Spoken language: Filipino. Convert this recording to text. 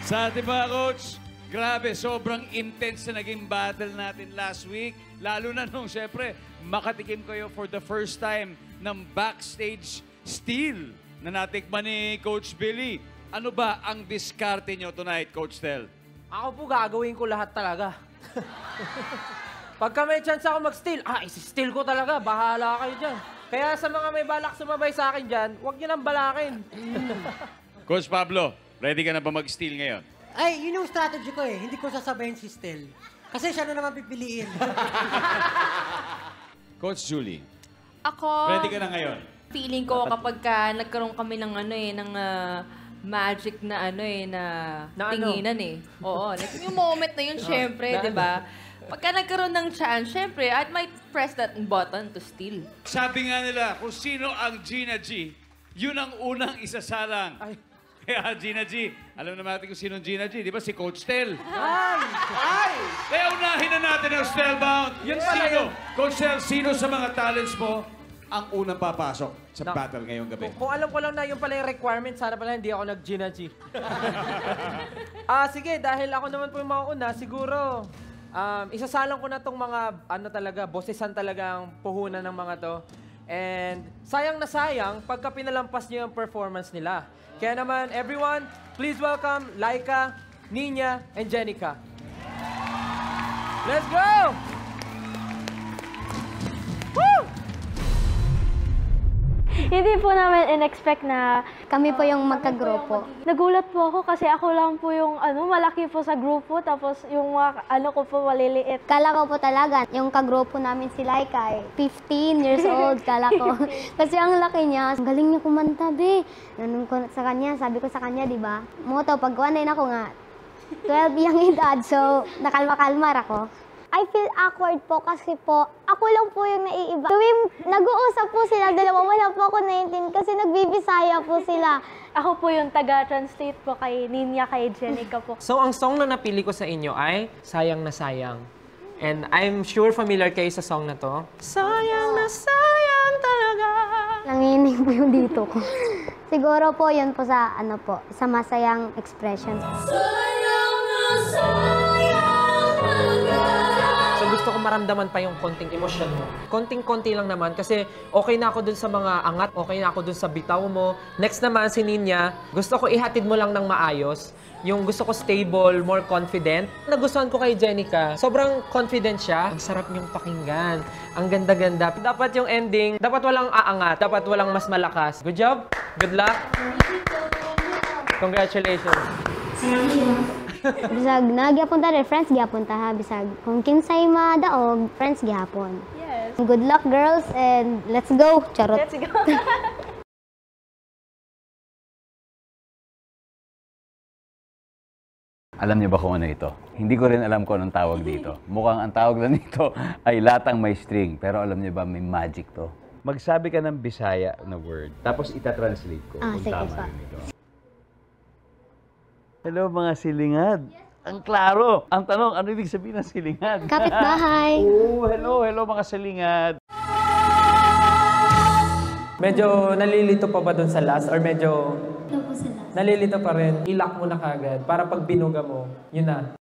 Sa ating mga coach, grabe, sobrang intense na naging battle natin last week. Lalo na nung, syempre, makatikim kayo for the first time ng backstage steal na natikman ni Coach Billy. Ano ba ang diskarte nyo tonight, Coach Tel? Ako po gagawin ko lahat talaga. Pagka may chance ako mag-steal, isi-steal ko talaga. Bahala kayo dyan. Kaya sa mga may balak sumabay sa akin dyan, huwag nyo nang balakin. Coach Pablo, ready ka na ba mag-steal ngayon? Ay, yun yung strategy ko eh. Hindi ko sasabayin si Stel. Kasi siya na naman pipiliin. Coach Julie, Ako, ready ka na ngayon? feeling ko kapag nagkaroon kami ng magic na tinginan eh. Oo, like yung moment na yun, syempre, di ba? Pagka nagkaroon ng chance, syempre, I might press that button to steal. Sabi nga nila, kung sino ang Gina G, yun ang unang isasalang. Kaya Gina G, alam naman natin kung sino ang Gina G, di ba? Si Coach Tel. Kaya unahin na natin ang Stelbound. Yun pala Sino? yun. Coach Tel, sino sa mga talents mo ang unang papasok sa battle ngayong gabi? Kung alam ko lang na yun pala yung requirement, sana pala hindi ako nag-Gina G. Sige, dahil ako naman po yung mga una, siguro, isasalang ko na tong mga, boses-an talagang puhunan ng mga to. And sayang na sayang pagka pinalampas niyo yung performance nila. Kaya naman, everyone, please welcome Laika, Nina, and Jenica. Let's go! Woo! Hindi po namin in-expect na kami po yung magka-grupo. Nagulat po ako kasi ako lang po yung malaki po sa grupo, tapos yung mga ko po maliliit. Kala ko po talaga, yung kagrupo namin si Laika, 15 years old, kala ko. Kasi ang laki niya, ang galing niya kumanta, be. Nanong ko sa kanya, sabi ko sa kanya, di ba? Moto, pagkuhanin ako nga, 12 yung edad, so nakalma-kalmar ako. I feel awkward po kasi po, ako lang po yung naiiba. Tuwing nag-uusap po sila dalawa, wala po ako naiintindihan kasi nagbibisaya po sila. Ako po yung taga-translate po kay Nina, kay Jenica po. So, ang song na napili ko sa inyo ay Sayang na Sayang. And I'm sure familiar kayo sa song na to. Sayang na sayang talaga. Nanginig po yung dito ko. Siguro po yun po sa, sa masayang expression. Sayang na sayang talaga. So gusto ko maramdaman pa yung konting emosyon mo. Konting-konti lang naman kasi okay na ako dun sa mga angat, okay na ako dun sa bitaw mo. Next naman si Nina, gusto ko ihatid mo lang ng maayos. Yung gusto ko stable, more confident. Nagustuhan ko kay Jenica, sobrang confident siya. Ang sarap niyong pakinggan. Ang ganda-ganda. Dapat yung ending, dapat walang aangat, dapat walang mas malakas. Good job. Good luck. Congratulations. Bisag na gyapon ta friends gyapon ta ha, bisag kung kinsay madaog, friends gyapon. Yes. Good luck girls and let's go. Charot. Let's go. Alam niyo ba kung ano ito? Hindi ko rin alam kung anong tawag dito. Mukhang ang tawag lang nito ay latang may string. Pero alam niyo ba, may magic to. Magsabi ka ng Bisaya na word, tapos itatranslate ko kung sige, tama rin ito. Hello mga silingad. Ang klaro. Ang tanong, ano ibig sabihin ng silingad? Kapitbahay. Oh, hello mga silingad. Medyo nalilito pa ba dun sa last? Or medyo nalilito pa rin? Ilak mo na kagad para pag binuga mo, yun na.